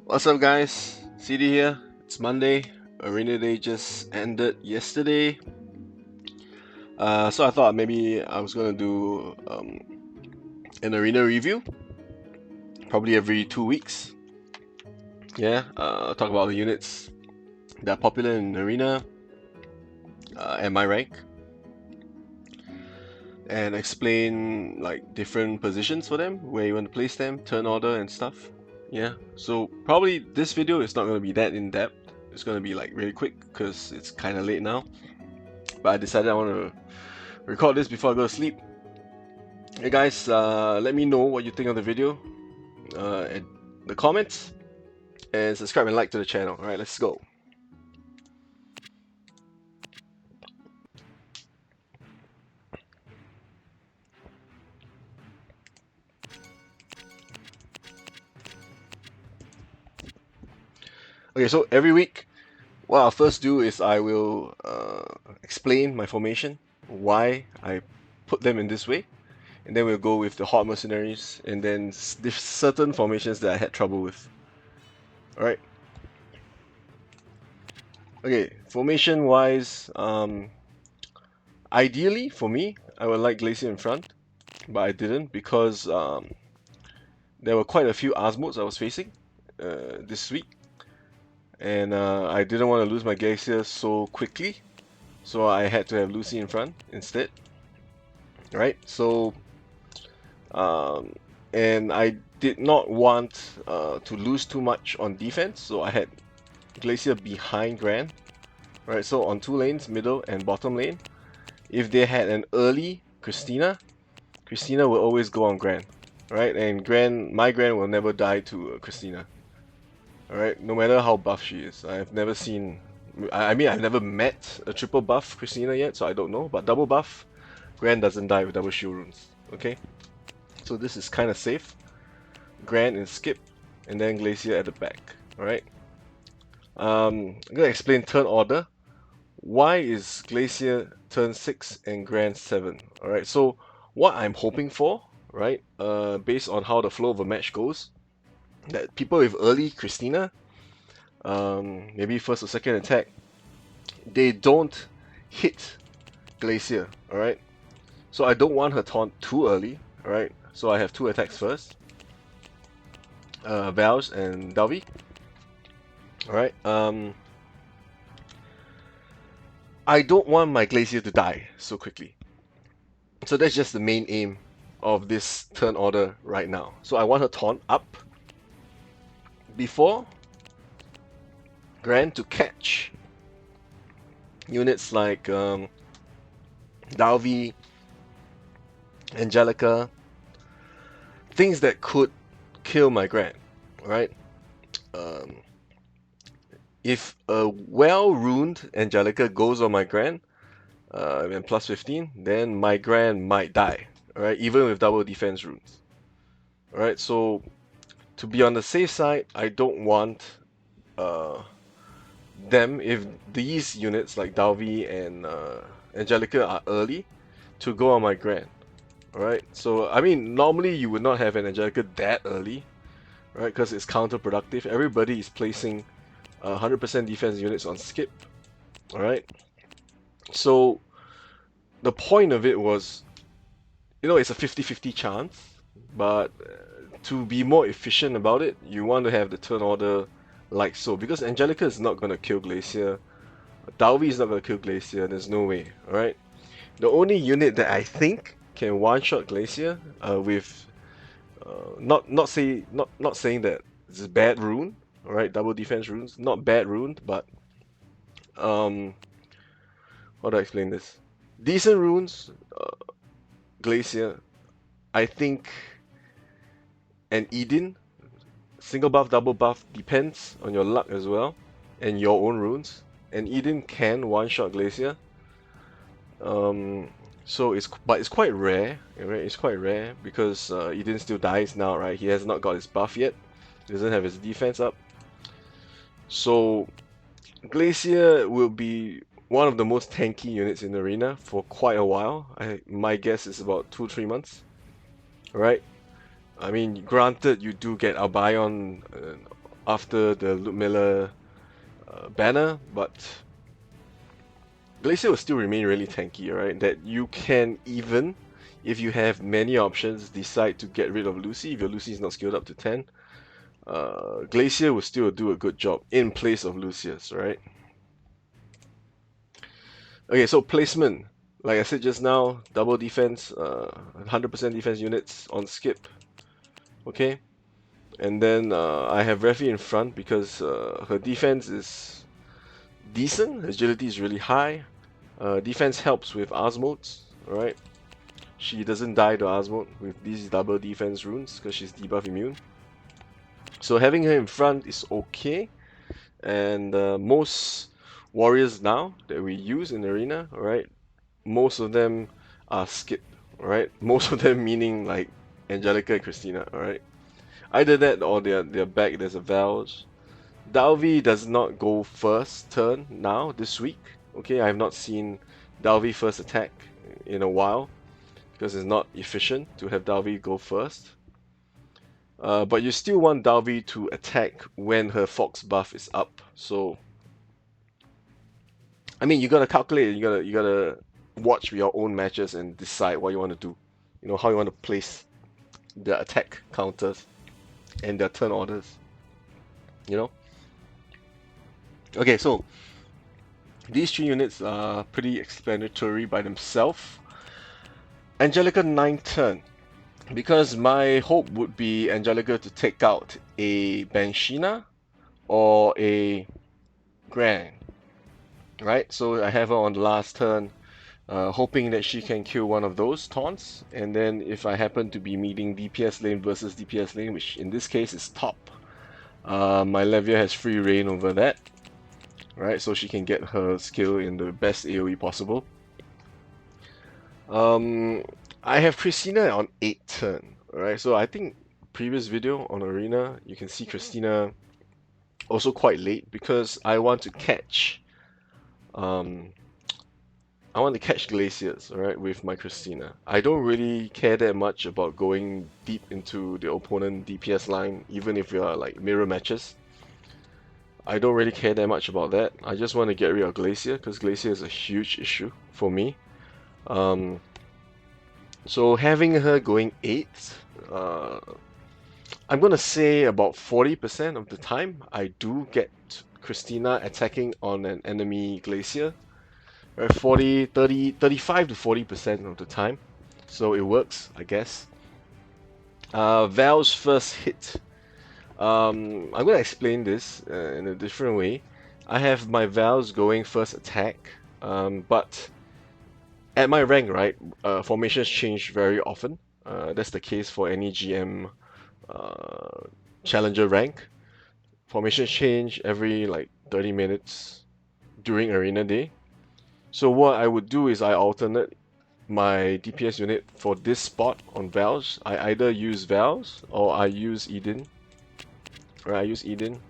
What's up, guys? CD here. It's Monday. Arena Day just ended yesterday. So I thought maybe I was gonna do an arena review, probably every 2 weeks. Yeah, talk about the units that are popular in arena and my rank, and explain like different positions for them, where you want to place them, turn order and stuff. Yeah, so probably this video is not gonna be that in depth. It's gonna be like really quick because it's kind of late now. But I decided I want to record this before I go to sleep. Hey guys, let me know what you think of the video in the comments, and subscribe and like to the channel. Alright, let's go. Okay, so every week, what I'll first do is I will explain my formation, why I put them in this way, and then we'll go with the hot mercenaries, and then certain formations that I had trouble with. Alright. Okay, formation wise, ideally for me, I would like Glacier in front, but I didn't because there were quite a few Asmodes I was facing this week, and I didn't want to lose my Glacier so quickly, so I had to have Lucy in front instead. Right, so and I did not want to lose too much on defense, so I had Glacier behind Gran. Right, so on two lanes, middle and bottom lane, if they had an early Christina will always go on Gran. Right, and my Gran will never die to Christina. Alright, no matter how buff she is. I've never seen... I mean, I've never met a triple buff Christina yet, so I don't know. But double buff, Gran doesn't die with double shield runes. Okay? So this is kind of safe. Gran in skip, and then Glacier at the back. Alright? I'm gonna explain turn order. Why is Glacier turn 6 and Gran 7? Alright, so what I'm hoping for, right, based on how the flow of a match goes, that people with early Christina, maybe first or second attack, they don't hit Glacier, alright? So I don't want her taunt too early, alright? So I have two attacks first. Vows and Dalvi. Alright, I don't want my Glacier to die so quickly. So that's just the main aim of this turn order right now. So I want her taunt up before Gran to catch units like Dalvi, Angelica, things that could kill my Gran, right? If a well-runed Angelica goes on my Gran, and plus 15, then my Gran might die, right? Even with double defense runes. Alright, so to be on the safe side, I don't want them, if these units like Dalvi and Angelica are early, to go on my Gran. Alright, so I mean, normally you would not have an Angelica that early, right? Because it's counterproductive. Everybody is placing 100% defense units on skip. Alright, so the point of it was, it's a 50-50 chance, but to be more efficient about it, you want to have the turn order like so, because Angelica is not going to kill Glacier, Dalvi is not going to kill Glacier, there's no way, alright? The only unit that I think can one-shot Glacier with not saying that it's bad rune, alright, double defense runes, not bad rune, but how do I explain this? Decent runes, Glacier, I think, and Eden, single buff, double buff, depends on your luck as well, and your own runes. And Eden can one-shot Glacier. So it's quite rare, right? It's quite rare because Eden still dies now, right? He has not got his buff yet. He doesn't have his defense up. So Glacier will be one of the most tanky units in the arena for quite a while. My guess is about 2-3 months, right? I mean, granted, you do get Albion after the Ludmilla banner, but Glacier will still remain really tanky, right? That you can even, if you have many options, decide to get rid of Lucy. If your Lucy is not skilled up to 10, Glacier will still do a good job in place of Lucius, right? Okay, so placement. Like I said just now, double defense, 100% defense units on skip. Okay, and then I have Refi in front because her defense is decent, agility is really high. Defense helps with Osmotes, right? She doesn't die to Osmote with these double defense runes because she's debuff immune. So having her in front is okay, and most warriors now that we use in arena, right? Most of them are skip, right? Most of them meaning like Angelica and Christina, alright? Either that or they're back, there's a Valge. Dalvi does not go first turn now, this week. Okay, I have not seen Dalvi first attack in a while because it's not efficient to have Dalvi go first. But you still want Dalvi to attack when her Fox buff is up. So, I mean, you gotta calculate, you gotta watch your own matches and decide what you want to do. You know, how you want to place the attack counters and their turn orders. You know? Okay, so these three units are pretty explanatory by themselves. Angelica 9th turn. Because my hope would be Angelica to take out a Banshina or a Gran. Right? So I have her on the last turn, hoping that she can kill one of those taunts. And then if I happen to be meeting DPS lane versus DPS lane, which in this case is top, my Levia has free reign over that. Right? So she can get her skill in the best AoE possible. I have Christina on 8th turn, alright? So I think previous video on Arena, you can see Christina also quite late because I want to catch glaciers, alright, with my Christina. I don't really care that much about going deep into the opponent DPS line, even if we are like mirror matches. I don't really care that much about that. I just want to get rid of Glacier because Glacier is a huge issue for me. So having her going 8th, I'm gonna say about 40% of the time I do get Christina attacking on an enemy Glacier. Right, 40, 30, 35 to 40% of the time. So it works, I guess. Val's first hit. I'm gonna explain this in a different way. I have my Val's going first attack, but at my rank, right, formations change very often. That's the case for any GM challenger rank. Formations change every like 30 minutes during arena day. So what I would do is I alternate my DPS unit for this spot on Val's. I either use Val's or I use Eden. Right, I use Eden.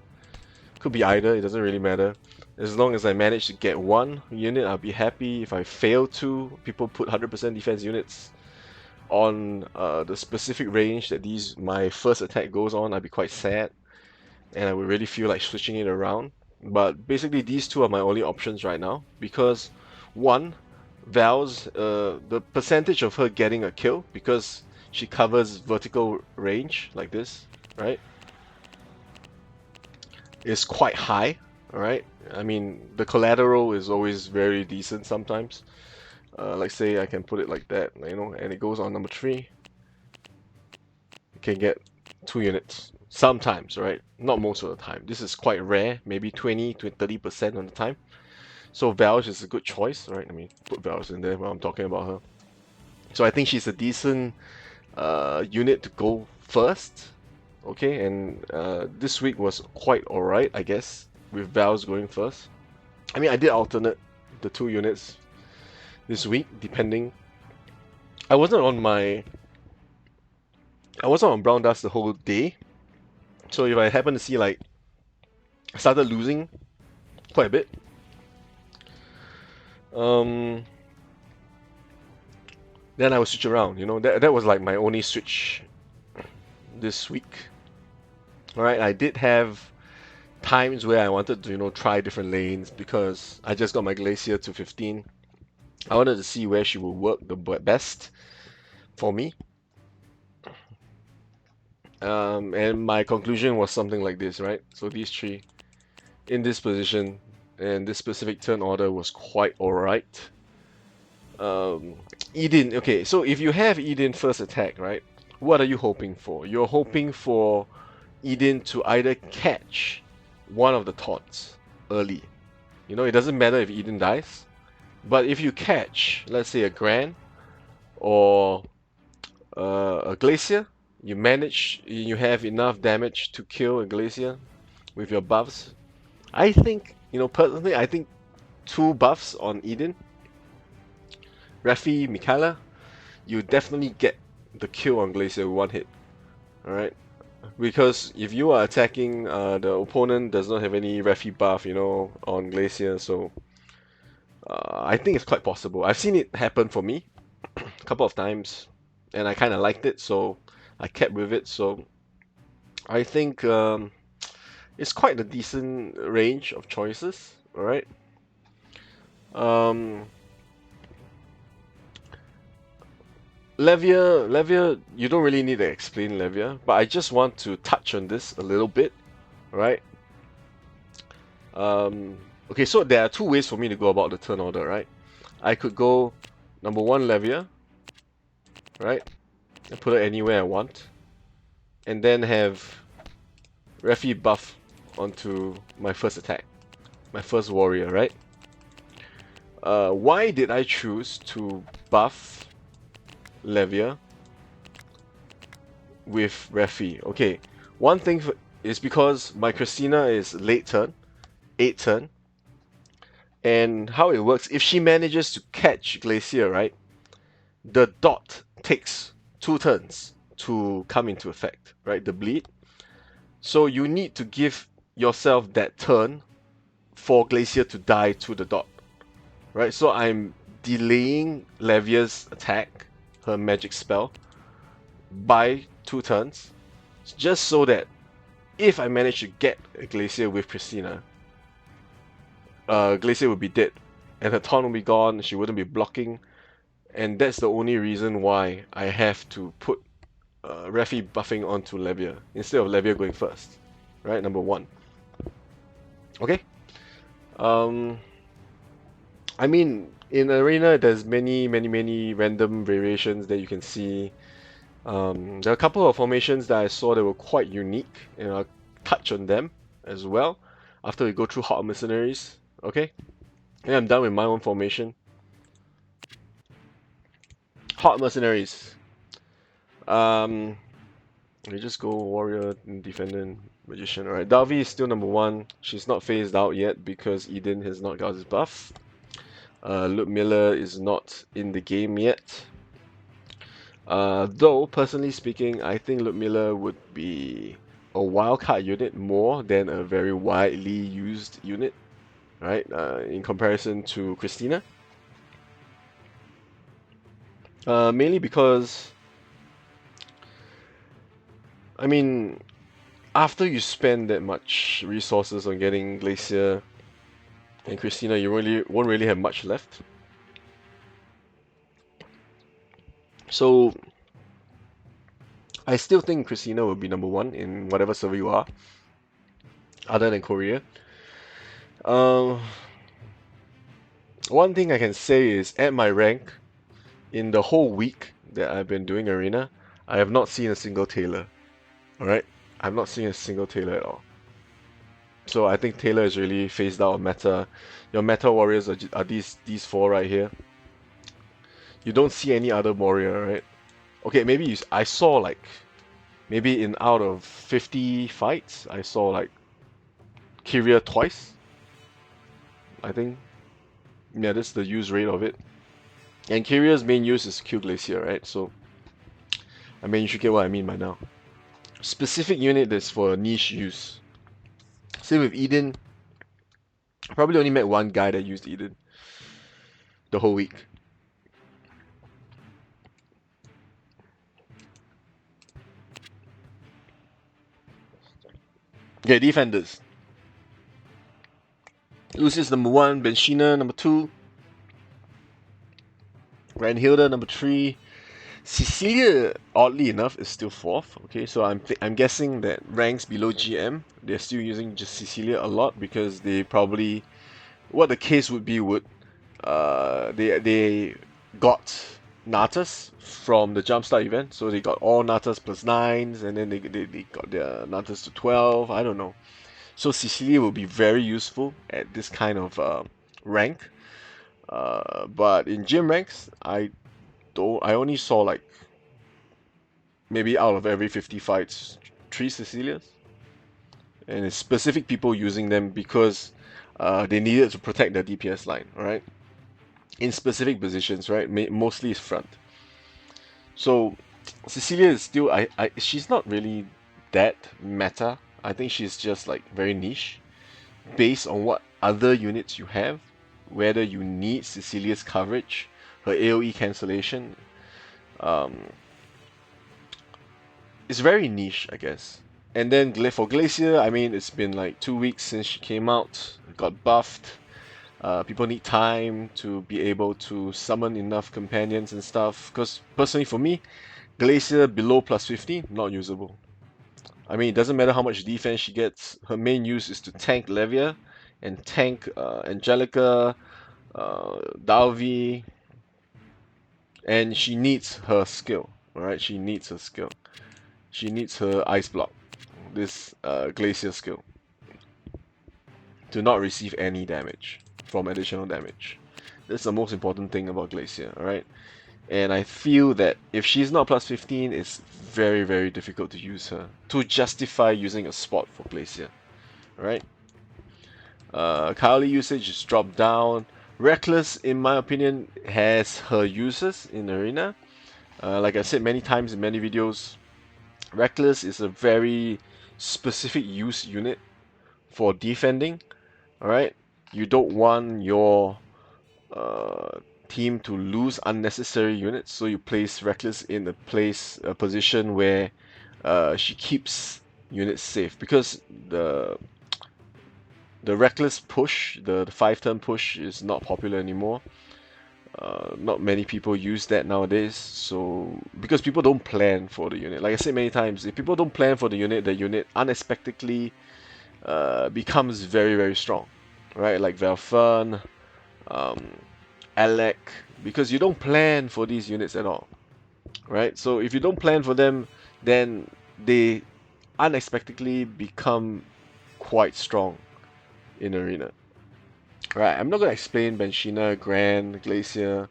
Could be either, it doesn't really matter. As long as I manage to get one unit, I'll be happy. If I fail to, people put 100% defense units on the specific range that my first attack goes on, I'd be quite sad. And I would really feel like switching it around. But basically these two are my only options right now. Because one, Val's, the percentage of her getting a kill, because she covers vertical range like this, right, is quite high. Alright, I mean, the collateral is always very decent sometimes. Like say I can put it like that, you know, and it goes on number 3. You can get 2 units. Sometimes, right? Not most of the time. This is quite rare, maybe 20 to 30% of the time. So Valge is a good choice, right? I mean, put Valge in there while I'm talking about her. So I think she's a decent unit to go first. Okay, and this week was quite alright, I guess, with Val's going first. I mean, I did alternate the 2 units this week, depending. I wasn't on Brown Dust the whole day, so if I happen to see like I started losing quite a bit, then I would switch around. You know, that was like my only switch this week. All right, I did have times where I wanted to, try different lanes because I just got my Glacier to 15. I wanted to see where she would work the best for me. And my conclusion was something like this, right? So these three in this position and this specific turn order was quite alright. Eden, okay, so if you have Eden first attack, right? What are you hoping for? You're hoping for Eden to either catch one of the taunts early. It doesn't matter if Eden dies, but if you catch, let's say, a Gran or a Glacier, you have enough damage to kill a Glacier with your buffs. I think, personally, I think 2 buffs on Eden, Raffi, Mikaela, you definitely get the kill on Glacier with 1 hit. Alright? Because if you are attacking, the opponent does not have any Raffi buff, on Glacier, so I think it's quite possible. I've seen it happen for me a couple of times, and I kind of liked it, so I kept with it. So I think it's quite a decent range of choices. All right. Levia, you don't really need to explain Levia, but I just want to touch on this a little bit, right? Okay, so there are 2 ways for me to go about the turn order, right? I could go number 1 Levia, right? And put it anywhere I want, and then have Raffi buff onto my first attack, my first warrior, right? Why did I choose to buff Levia with Raffi? Okay, one thing is because my Christina is late turn, 8 turn, and how it works, if she manages to catch Glacier, right, the dot takes 2 turns to come into effect, right, the bleed. So you need to give yourself that turn for Glacier to die to the dot, right? So I'm delaying Levia's attack, her magic spell, by 2 turns, just so that if I manage to get a Glacier with Christina, Glacier would be dead, and her taunt will be gone, she wouldn't be blocking, and that's the only reason why I have to put Raffi buffing onto Levia, instead of Levia going first, right? Number 1. Okay? I mean, in Arena, there's many random variations that you can see. There are a couple of formations that I saw that were quite unique, and I'll touch on them as well after we go through Hot Mercenaries. Okay? And I'm done with my own formation. Hot Mercenaries. We just go Warrior, Defender, Magician. Alright, Dalvi is still number 1. She's not phased out yet because Eden has not got his buff. Ludmilla is not in the game yet. Though, personally speaking, I think Ludmilla would be a wildcard unit more than a very widely used unit, right? In comparison to Christina. Mainly because, I mean, after you spend that much resources on getting Glacier and Christina, you won't really have much left. So I still think Christina will be number 1 in whatever server you are, other than Korea. One thing I can say is, at my rank, in the whole week that I've been doing Arena, I have not seen a single Taylor. Alright? I've not seen a single Taylor at all. So I think Taylor is really phased out of meta. Your meta warriors are these 4 right here. You don't see any other warrior, right? Okay, maybe I saw like, maybe in out of 50 fights, I saw like Kyria twice. I think. Yeah, that's the use rate of it. And Kyria's main use is Q Glacier, right? So, I mean, you should get what I mean by now. Specific unit that's for niche use. Same with Eden. I probably only met 1 guy that used Eden the whole week. Okay, defenders. Lucius number 1, Benshina number 2, Reinhilda number 3, Cecilia, oddly enough, is still 4th. Okay, so I'm guessing that ranks below GM, they're still using just Cecilia a lot because they probably, what the case would be would, they got Natas from the Jumpstart event, so they got all Natas plus 9s, and then they got their Natas to 12, I don't know. So Cecilia will be very useful at this kind of rank. But in gym ranks, I only saw like maybe out of every 50 fights, 3 Cecilias. And it's specific people using them because they needed to protect their DPS line, right? In specific positions, right? Mostly it's front. So Cecilia is still, she's not really that meta. I think she's just like very niche based on what other units you have, whether you need Cecilia's coverage, her AoE cancellation. Um, it's very niche, I guess. And then for Glacier, I mean, it's been like 2 weeks since she came out, got buffed. People need time to be able to summon enough companions and stuff. Because personally, for me, Glacier below plus 50, not usable. I mean, it doesn't matter how much defense she gets. Her main use is to tank Levia and tank Angelica, Dalvi, and she needs her skill. Alright, she needs her skill. She needs her Ice Block, this Glacier skill, to not receive any damage from additional damage. That's the most important thing about Glacier, alright? And I feel that if she's not plus 15, it's very, very difficult to use her, to justify using a spot for Glacier, alright? Kylie usage is dropped down. Reckless, in my opinion, has her uses in Arena. Like I said many times in many videos, Reckless is a very specific use unit for defending. Alright? You don't want your team to lose unnecessary units, so you place Reckless in a position where she keeps units safe, because the Reckless push, the 5-turn push, is not popular anymore. Not many people use that nowadays, so because people don't plan for the unit. Like I said many times, if people don't plan for the unit unexpectedly becomes very, very strong, right? Like Velfern, Alec, because you don't plan for these units at all, right? So if you don't plan for them, then they unexpectedly become quite strong in Arena. Right, I'm not going to explain Benshina, Gran, Glacier.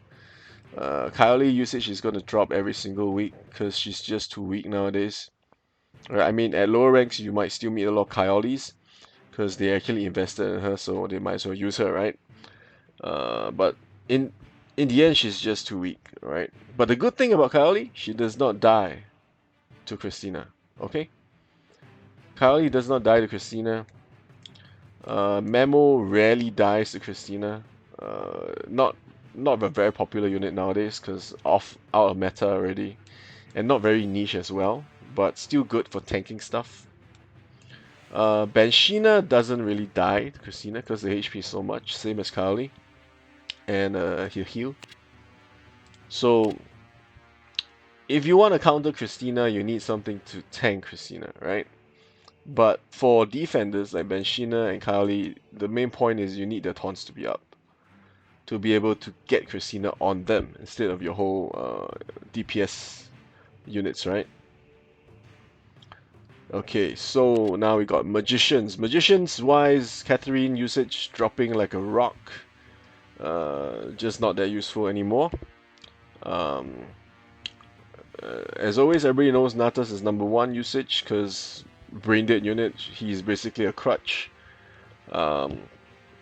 Kylie usage is going to drop every single week because she's just too weak nowadays. Right, I mean, at lower ranks, you might still meet a lot of Kyolis because they actually invested in her, so they might as well use her, right? But in the end, she's just too weak, right? But the good thing about Kylie, she does not die to Christina, okay? Kylie does not die to Christina. Memo rarely dies to Christina. Not a very popular unit nowadays because out of meta already, and not very niche as well, but still good for tanking stuff. Benshina doesn't really die to Christina because the HP is so much, same as Kylie, and he'll heal. So if you want to counter Christina, you need something to tank Christina, right? But for defenders like Benshina and Kylie, the main point is you need their taunts to be up to be able to get Christina on them instead of your whole DPS units, right? Okay, so now we got Magicians. Magicians wise, Catherine usage dropping like a rock. Just not that useful anymore. As always, everybody knows Natas is number 1 usage because brain dead unit, he's basically a crutch.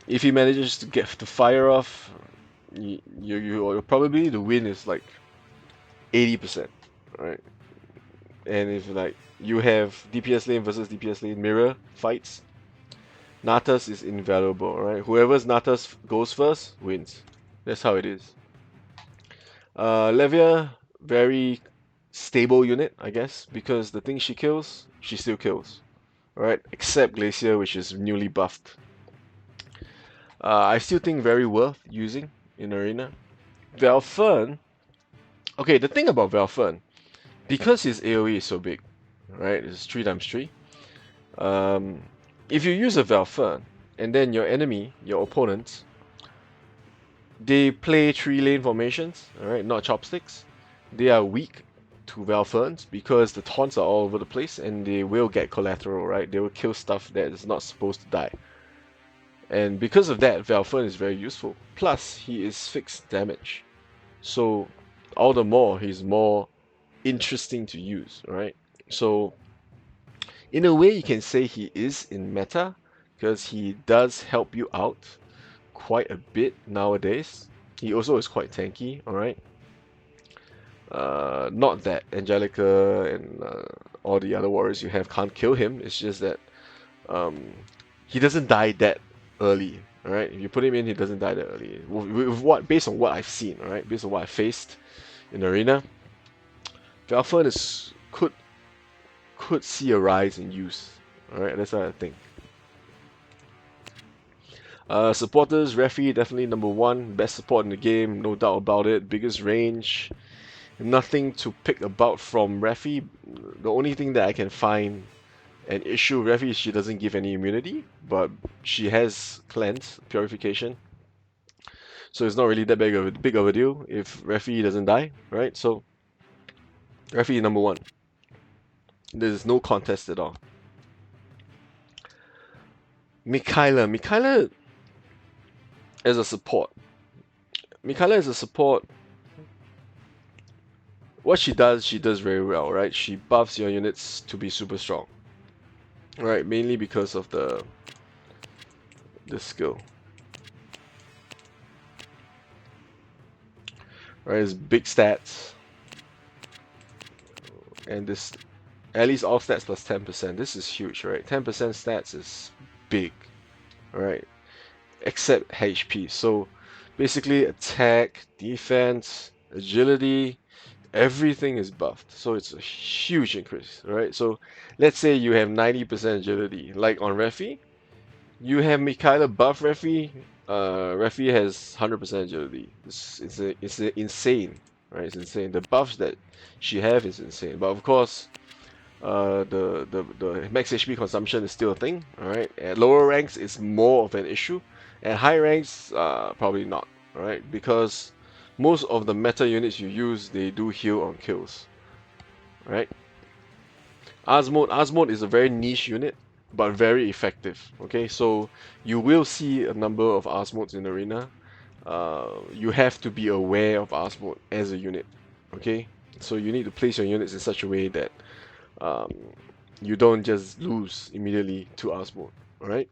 If he manages to get the fire off, you probably the win is like 80%, right? And if like you have DPS lane versus DPS lane mirror fights, Natas is invaluable, right? Whoever's Natas goes first wins. That's how it is. Levia, very stable unit, I guess, because the thing she kills, she still kills, right? Except Glacier, which is newly buffed. I still think very worth using in Arena. Valfern, okay, the thing about Valfern, because his AoE is so big, right? It's 3 times 3. Um, if you use a Valfern, and then your enemy, your opponents, they play 3-lane formations, alright, not chopsticks. They are weak to Valferns because the taunts are all over the place and they will get collateral, right? They will kill stuff that is not supposed to die. And because of that, Valfern is very useful. Plus, he is fixed damage. So, all the more, he's more interesting to use, right? So, in a way, you can say he is in meta because he does help you out quite a bit nowadays. He also is quite tanky, alright? Not that Angelica and all the other warriors you have can't kill him, it's just that um, he doesn't die that early, alright? If you put him in, he doesn't die that early. Based on what I've seen, alright? Based on what I faced in Arena, Valfern could see a rise in use, alright? That's what I think. Supporters, Refi, definitely number one. Best support in the game, no doubt about it. Biggest range. Nothing to pick about from Refi. The only thing that I can find an issue with Refi is she doesn't give any immunity, but she has cleanse, purification. So it's not really that big of a deal if Refi doesn't die, right? So Refi number one. There's no contest at all. Mikaela as a support. Mikaela as a support, what she does very well, right? She buffs your units to be super strong. Right, mainly because of the skill. Right, it's big stats. And this at least all stats plus 10%. This is huge, right? 10% stats is big. Alright. Except HP. So basically attack, defense, agility, everything is buffed. So it's a huge increase, right? So let's say you have 90% agility, like on Refi. You have Mikaela buff Refi. Refi has 100% agility. It's insane, right? It's insane. The buffs that she have is insane. But of course, the max HP consumption is still a thing. All right. At lower ranks, it's more of an issue. At high ranks, probably not. All right, because most of the meta units you use, they do heal on kills. Right. Asmode is a very niche unit, but very effective. Okay, so you will see a number of Asmodes in Arena. You have to be aware of Asmode as a unit. Okay, so you need to place your units in such a way that um, you don't just lose immediately to Asmode. Alright?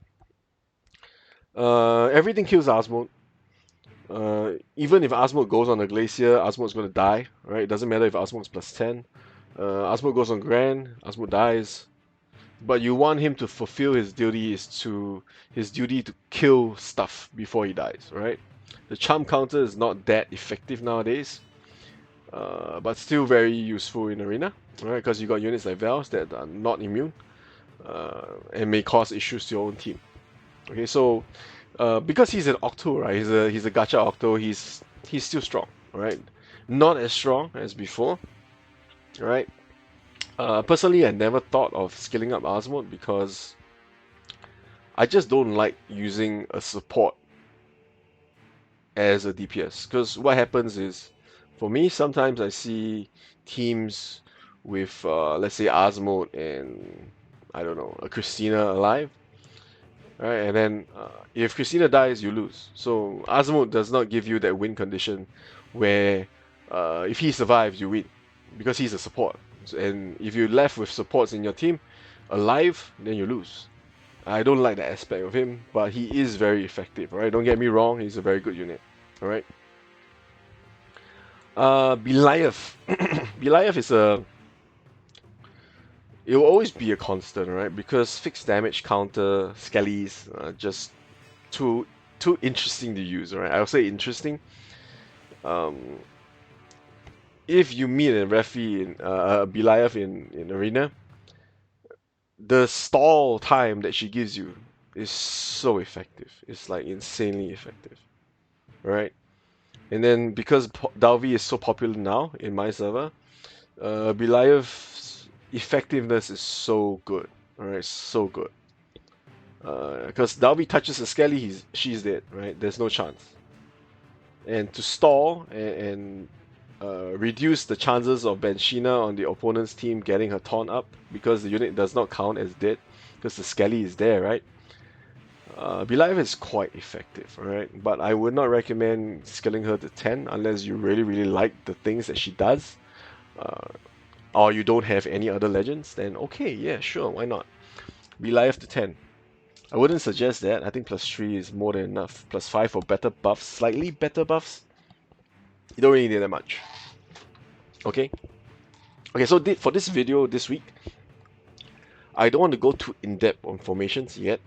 Everything kills Asmode. Even if Asmode goes on a glacier, Asmode's gonna die. Right? It doesn't matter if Asmode's plus 10. Asmode goes on Grand, Asmode dies. But you want him to fulfill his duty to kill stuff before he dies, right? The charm counter is not that effective nowadays, but still very useful in Arena, right? Because you got units like Vals that are not immune and may cause issues to your own team. Okay, so because he's an Octo, right? He's a gacha Octo. He's still strong, right? Not as strong as before, right? Personally, I never thought of skilling up Asmode because I just don't like using a support as a DPS. Because what happens is, for me, sometimes I see teams with, let's say, Asmode and, I don't know, a Christina alive. Right? And then if Christina dies, you lose. So Asmode does not give you that win condition where if he survives, you win. Because he's a support. And if you're left with supports in your team alive, then you lose. I don't like that aspect of him, but he is very effective, alright? Don't get me wrong, he's a very good unit, alright? Beliath. Beliath is a... It will always be a constant, right? Because fixed damage counter, Skellies, just too interesting to use, right? I'll say interesting. If you meet a Refi in Beliath in Arena, the stall time that she gives you is so effective. It's like insanely effective, right? And then because Dalvi is so popular now in my server, Belial's effectiveness is so good. Alright, so good. Because Dalvi touches a Skelly, she's dead, right? There's no chance. And to stall and reduce the chances of Benshina on the opponent's team getting her taunt up, because the unit does not count as dead, because the Skelly is there, right? Belial is quite effective, right? But I would not recommend scaling her to 10 unless you really, really like the things that she does. Uh, or you don't have any other legends, then okay, yeah, sure, why not? Belial to 10. I wouldn't suggest that. I think plus 3 is more than enough. Plus 5 for better buffs, slightly better buffs. You don't really need that much. Okay? Okay, so for this video this week, I don't want to go too in-depth on formations yet.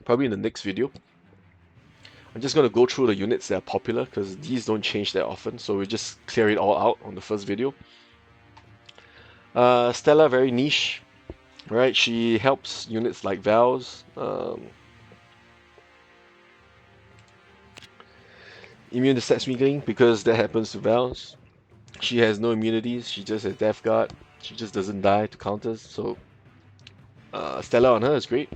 Probably in the next video. I'm just going to go through the units that are popular because these don't change that often, so we just clear it all out on the first video. Stella, very niche, right? She helps units like Val's. Immune to set smeagling because that happens to Val's. She has no immunities, she just has Death Guard. She just doesn't die to counters, so Stella on her is great.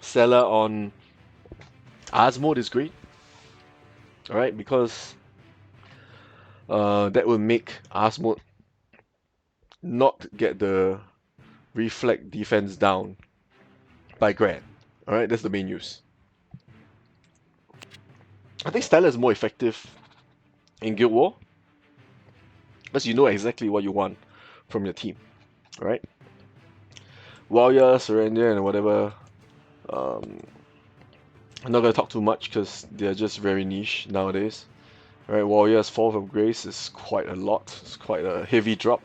Stella on Asmode is great. Alright, because that will make Asmode not get the reflect defense down by Gran. Alright, that's the main use. I think Stella is more effective in Guild War because you know exactly what you want from your team. Alright? Warrior, Surrender, and whatever. I'm not going to talk too much because they're just very niche nowadays. Alright, Warrior's Fall of Grace is quite a lot. It's quite a heavy drop.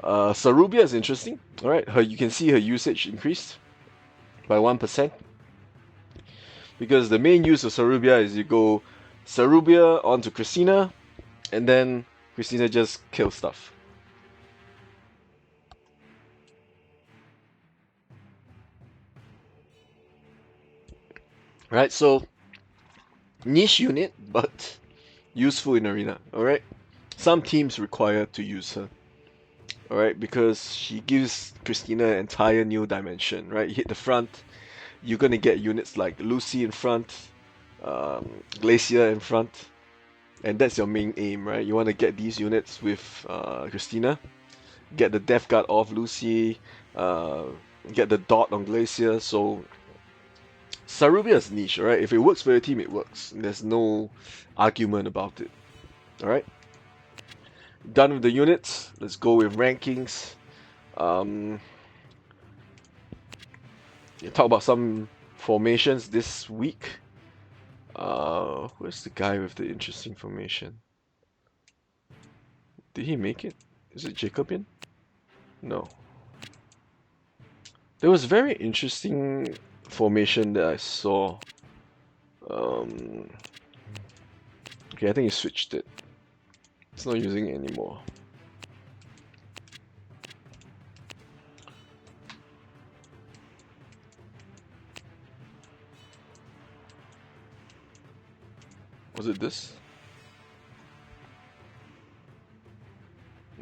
Sarubia is interesting. Alright, you can see her usage increased by 1%. Because the main use of Sarubia is you go Sarubia onto Christina, and then Christina just kills stuff. Right, so niche unit, but useful in arena. Alright, some teams require to use her. Alright, because she gives Christina an entire new dimension. Right, you hit the front, you're gonna get units like Lucy in front, Glacier in front, and that's your main aim, right? You want to get these units with Christina, get the Death Guard off Lucy, get the dot on Glacier. So Sarubia is niche, right? If it works for your team, it works. There's no argument about it. Alright? Done with the units. Let's go with rankings. Talk about some formations this week. Where's the guy with the interesting formation? Did he make it? Is it Jacobian? No. There was very interesting formation that I saw. Okay, I think he switched it. It's not using it anymore. Was it this?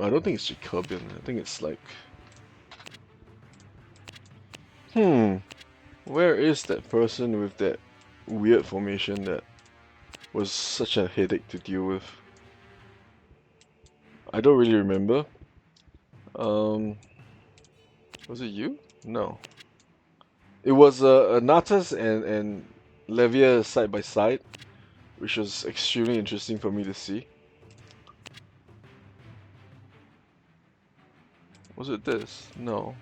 I don't think it's Jacobian. I think it's like... Where is that person with that weird formation that was such a headache to deal with? I don't really remember. Was it you? No. It was Natas and Levia side by side, which was extremely interesting for me to see. Was it this? No.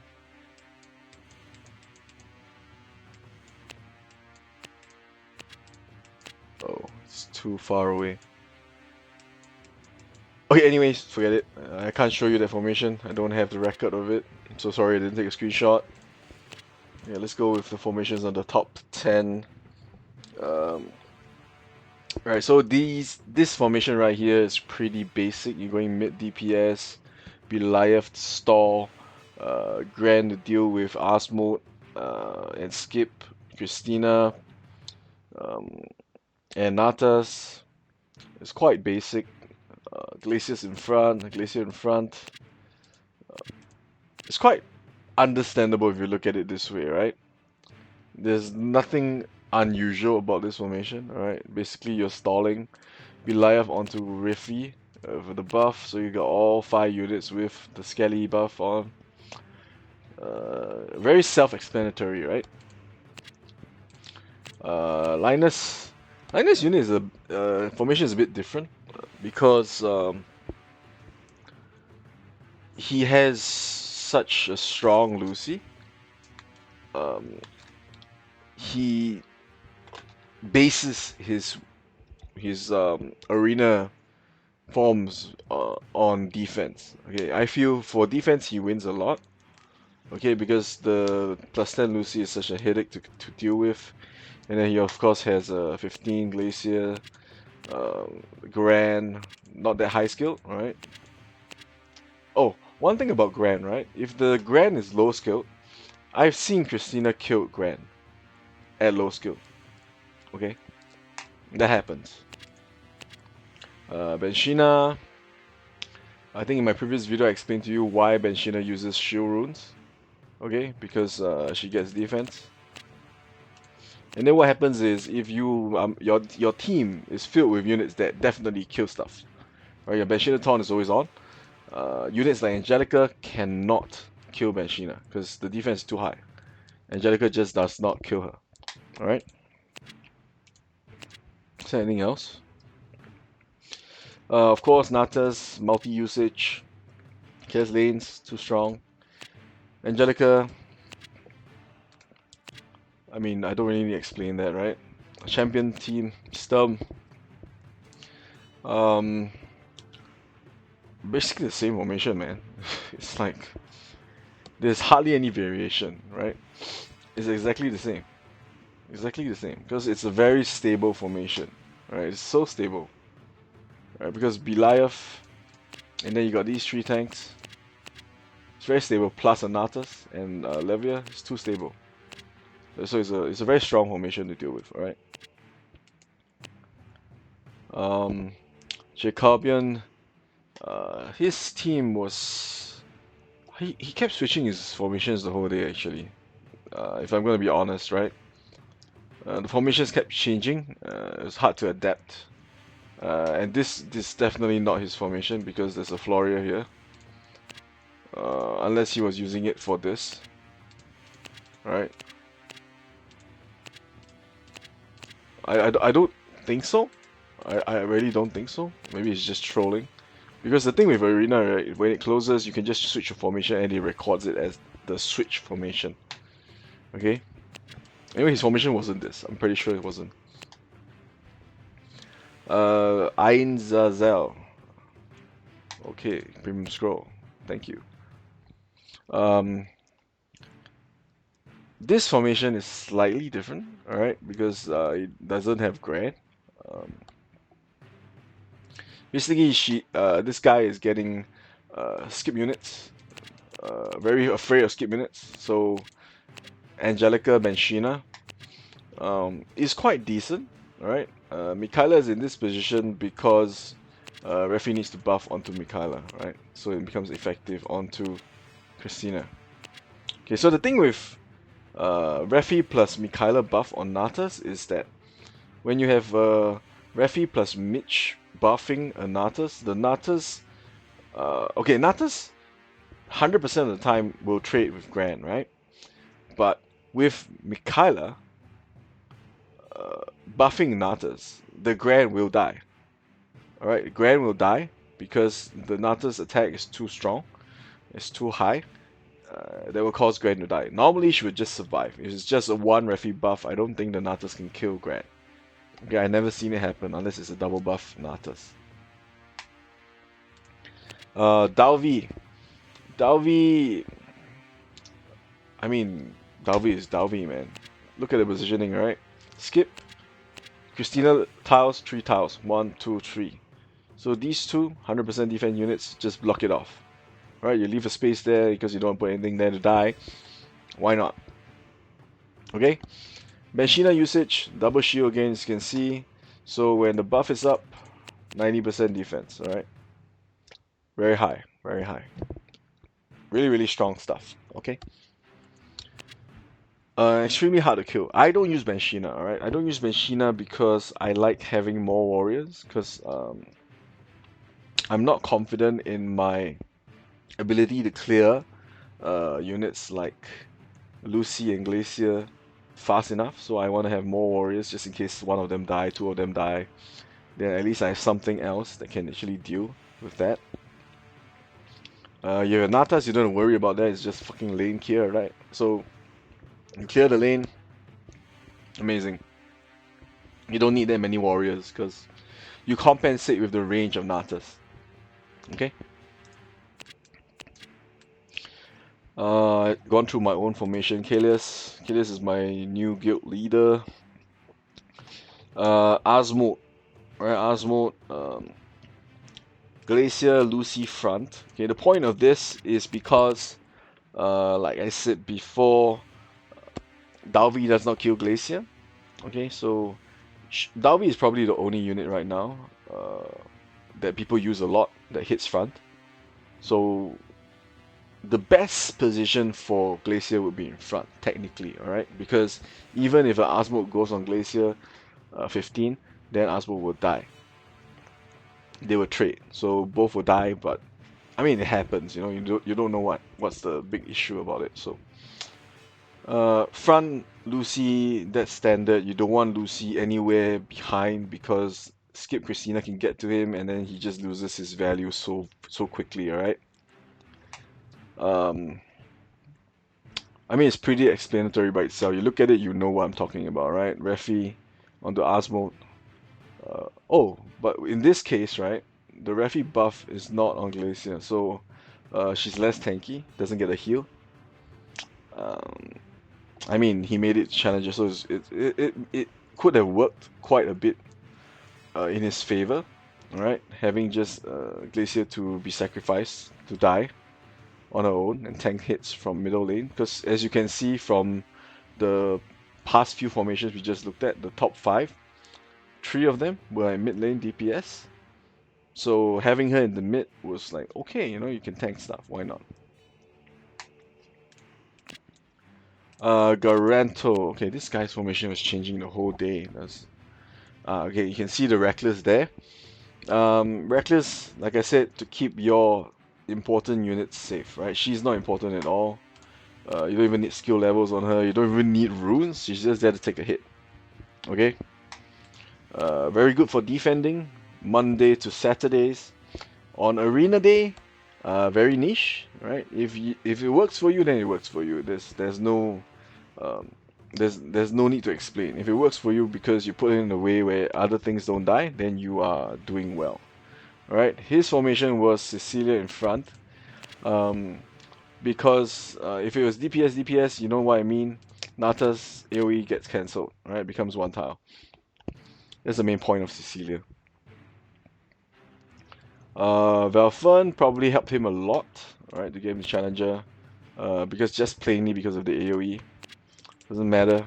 Oh, it's too far away. Okay, anyways, forget it. I can't show you that formation. I don't have the record of it. I'm so sorry I didn't take a screenshot. Yeah, let's go with the formations on the top 10. Right, so this formation right here is pretty basic. You're going mid DPS, Belial to stall, Gran to deal with Asmode, and skip Christina, um, and Natas. It's quite basic. Glaciers in front, Glacier in front. It's quite understandable if you look at it this way, right? There's nothing unusual about this formation, alright? Basically, you're stalling Belial onto Riffy with the buff, so you got all 5 units with the Skelly buff on. Very self-explanatory, right? Linus unit is a formation is a bit different because he has such a strong Lucy. He bases his arena forms on defense. Okay, I feel for defense he wins a lot. Okay, because the +10 Lucy is such a headache to deal with, and then he of course has a 15 Glacier, Grand, not that high skill, right? Oh, one thing about Grand, right? If the Grand is low skill, I've seen Christina kill Grand at low skill. Okay, that happens. Benshina, I think in my previous video I explained to you why Benshina uses shield runes. Okay, because she gets defense. And then what happens is if you your team is filled with units that definitely kill stuff. Right, your Benshina Taunt is always on. Units like Angelica cannot kill Benshina because the defense is too high. Angelica just does not kill her. Alright. Is there anything else? Of course, Natas, multi-usage. Kes lanes, too strong. Angelica, I mean, I don't really need to explain that, right? Champion team, Sturm. Basically the same formation, man. It's like there's hardly any variation, right? It's exactly the same. Exactly the same. Because it's a very stable formation, right? It's so stable. Right? Because Belial, and then you got these 3 tanks. It's very stable, plus Anatas and Levia. It's too stable. So it's a very strong formation to deal with, alright? Jacobian, his team was... He kept switching his formations the whole day, actually. If I'm going to be honest, right? The formations kept changing. It was hard to adapt. And this is definitely not his formation because there's a Floria here. Unless he was using it for this. Right? I don't think so. I really don't think so. Maybe it's just trolling. Because the thing with Arena, right, when it closes, you can just switch your formation and it records it as the switch formation. Okay? Anyway, his formation wasn't this. I'm pretty sure it wasn't. Ain Zazel. Okay, Premium Scroll. Thank you. This formation is slightly different, alright, because it doesn't have Grand. Basically, this guy is getting skip units. Very afraid of skip units. So, Angelica Benshina is quite decent, alright. Mikaela is in this position because Refi needs to buff onto Mikaela, right? So it becomes effective onto Christina. Okay, so the thing with Refi plus Mikaela buff on Natas is that when you have Refi plus Mitch buffing a Natas, the Natas, okay, Natas 100% of the time will trade with Grand, right? But with Mikaela buffing Natas, the Grand will die. Alright, Grand will die because the Natas attack is too strong, it's too high. That will cause Grand to die. Normally she would just survive. If it's just a 1 Refi buff, I don't think the Natas can kill Grand. Okay, I've never seen it happen unless it's a double buff Natas. Dalvi. Dalvi, I mean, Dalvi is Dalvi, man. Look at the positioning, right? Skip. Christina tiles, 3 tiles. 1, 2, 3. So these two 100% defense units, just block it off. Right, you leave a space there because you don't put anything there to die. Why not? Okay? Benshina usage, double shield again, as you can see. So when the buff is up, 90% defense, alright? Very high, very high. Really, really strong stuff, okay? Extremely hard to kill. I don't use Benshina, alright? I don't use Benshina because I like having more warriors, because I'm not confident in my ability to clear units like Lucy and Glacier fast enough, so I want to have more warriors just in case one of them die, two of them die. Then at least I have something else that can actually deal with that. You have Natas, you don't have to worry about that, it's just fucking lane clear, right? So, you clear the lane, amazing. You don't need that many warriors, because you compensate with the range of Natas. Okay? Gone through my own formation. Kalias. Kalias is my new guild leader. Asmode. Right, Asmode. Glacier, Lucy front. Okay, the point of this is because, like I said before, Dalvi does not kill Glacier. Okay, so Dalvi is probably the only unit right now that people use a lot that hits front. So the best position for Glacier would be in front, technically, alright? Because even if an Asmode goes on Glacier 15, then Asmode will die. They will trade, so both will die, but I mean it happens, you know, you don't know what's the big issue about it. So front Lucy, that's standard. You don't want Lucy anywhere behind because Skip Christina can get to him and then he just loses his value so quickly, alright? Um, I mean, it's pretty explanatory by itself. You look at it, you know what I'm talking about, right? Refi onto Asmode. Oh, but in this case, right, the Refi buff is not on Glacier, so she's less tanky, doesn't get a heal. Um, I mean, he made it challenger, so it could have worked quite a bit in his favor, right? Having just Glacier to be sacrificed to die on her own and tank hits from middle lane, because as you can see from the past few formations we just looked at, the top 5, 3 of them were in mid lane DPS. So having her in the mid was like, okay, you know, you can tank stuff, why not? Garanto. Okay, this guy's formation was changing the whole day. Okay, you can see the Reckless there. Reckless, like I said, to keep your important units safe, right? She's not important at all. You don't even need skill levels on her. You don't even need runes. She's just there to take a hit. Okay? Very good for defending. Monday to Saturdays. On Arena Day, very niche, right? If it works for you, then it works for you. There's no um, there's no need to explain. If it works for you because you put it in a way where other things don't die, then you are doing well. Alright, his formation was Cecilia in front. Because if it was DPS, you know what I mean. Nata's AoE gets cancelled, right? Becomes one tile. That's the main point of Cecilia. Velfern probably helped him a lot, right, to get him the challenger. Because just plainly because of the AoE. Doesn't matter.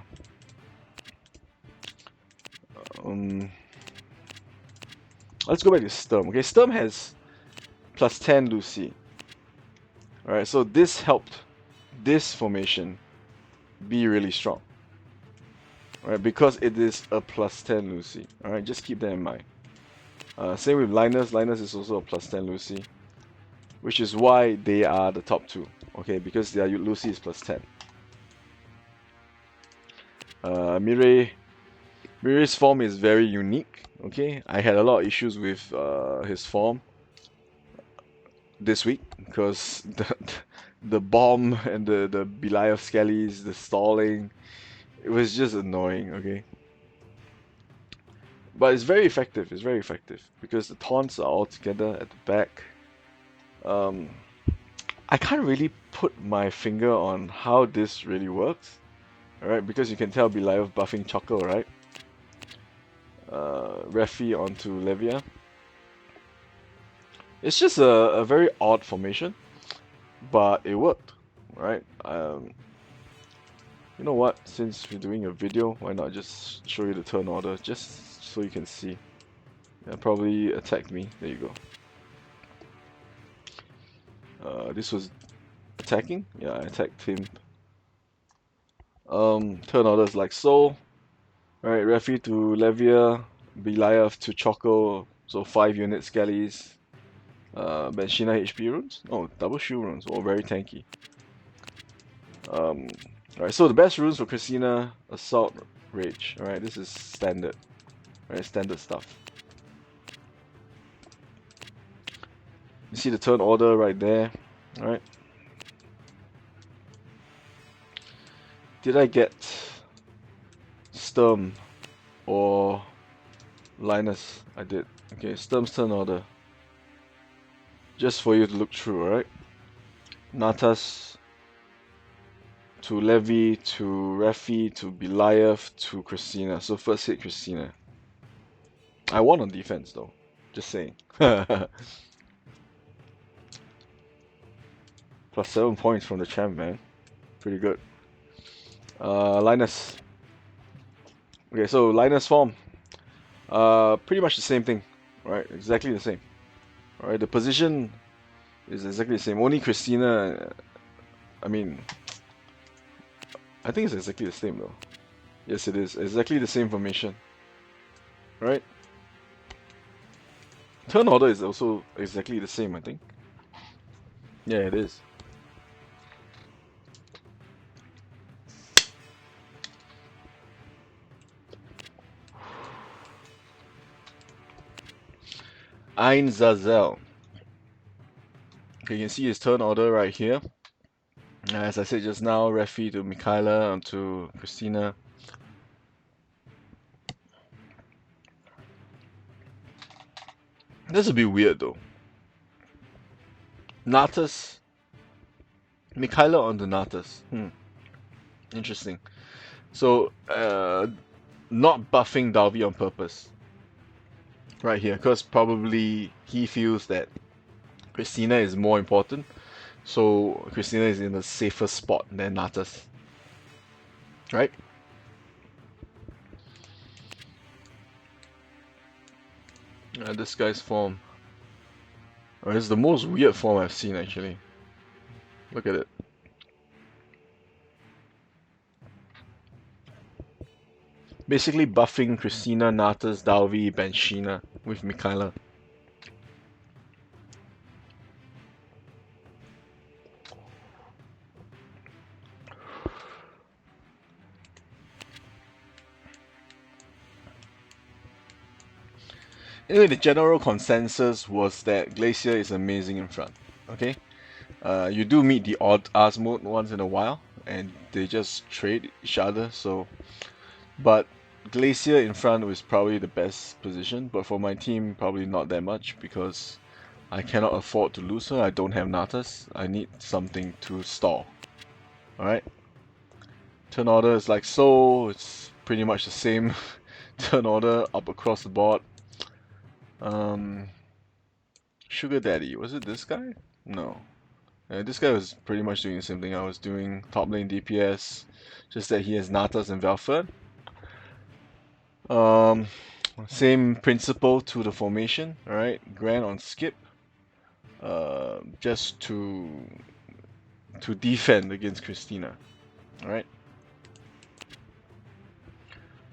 Let's go back to Sturm. Okay, Sturm has plus 10 Lucy. Alright, so this helped this formation be really strong. Alright, because it is a plus 10 Lucy. Alright, just keep that in mind. Same with Linus. Linus is also a plus 10 Lucy. Which is why they are the top 2. Okay, because their Lucy is plus 10. Mirai's form is very unique. Okay, I had a lot of issues with his form this week because the bomb and the Belial Skellies, the stalling, it was just annoying. Okay, but it's very effective. It's very effective because the taunts are all together at the back. I can't really put my finger on how this really works. Alright, because you can tell Belial buffing Chuckle, right? Refi onto Levia. It's just a very odd formation, but it worked, right? You know what? Since we're doing a video, why not just show you the turn order, just so you can see. Yeah, probably attacked me. There you go. This was attacking. Yeah, I attacked him. Turn orders like so. Alright, Refi to Levia, Beliath to Choco, so 5 unit skellies. Benshina HP runes? Oh, double shield runes. Oh, very tanky. Alright, so the best runes for Christina, Assault, Rage. Alright, this is standard. Alright, standard stuff. You see the turn order right there. Alright. Did I get Sturm or Linus? I did. Okay, Sturm's turn order. Just for you to look through, alright? Natas to Levi to Refi to Beliath to Christina. So first hit Christina. I won on defense though. Just saying. Plus 7 points from the champ, man. Pretty good. Linus. Okay, so Linus form. Pretty much the same thing. Right? Exactly the same. Alright, the position is exactly the same. Only Christina, I mean, I think it's exactly the same though. Yes, it is. Exactly the same formation. Right? Turn order is also exactly the same, I think. Yeah, it is. Ein Zazel. Okay, you can see his turn order right here. As I said just now, Refi to Mikaela to Christina. This is a bit weird though. Natas. Mikaela on the Natas. Interesting. So, not buffing Dalby on purpose. Right here, because probably he feels that Christina is more important. So Christina is in a safer spot than Natas. Right? This guy's form. Oh, it's the most weird form I've seen actually. Look at it. Basically buffing Christina, Natas, Dalby, Benshina with Mikaela. Anyway, the general consensus was that Glacier is amazing in front. Okay? You do meet the odd Asmode once in a while, and they just trade each other, so... But Glacier in front was probably the best position, but for my team, probably not that much, because I cannot afford to lose her. I don't have Natas. I need something to stall. Alright? Turn order is like so. It's pretty much the same turn order up across the board. Sugar Daddy, was it this guy? No. This guy was pretty much doing the same thing I was doing. Top lane DPS, just that he has Natas and Velford. Same principle to the formation, alright? Grand on skip. Just to defend against Christina. Alright?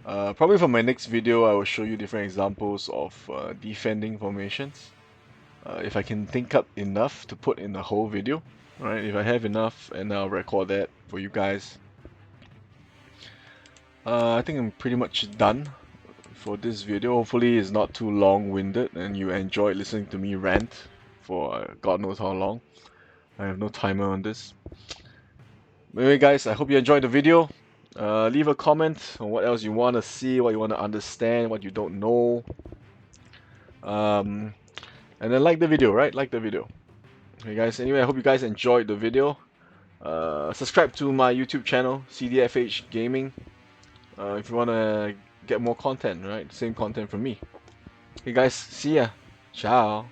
Probably for my next video, I will show you different examples of defending formations. If I can think up enough to put in the whole video. Alright, if I have enough, and I'll record that for you guys. I think I'm pretty much done for this video. Hopefully it's not too long-winded and you enjoyed listening to me rant for God knows how long. I have no timer on this. Anyway guys, I hope you enjoyed the video. Leave a comment on what else you want to see, what you want to understand, what you don't know. And then like the video, right? Like the video. Okay guys, anyway, I hope you guys enjoyed the video. Subscribe to my YouTube channel, CDFH Gaming, if you want to get more content, right? Same content from me. Okay guys, see ya. Ciao.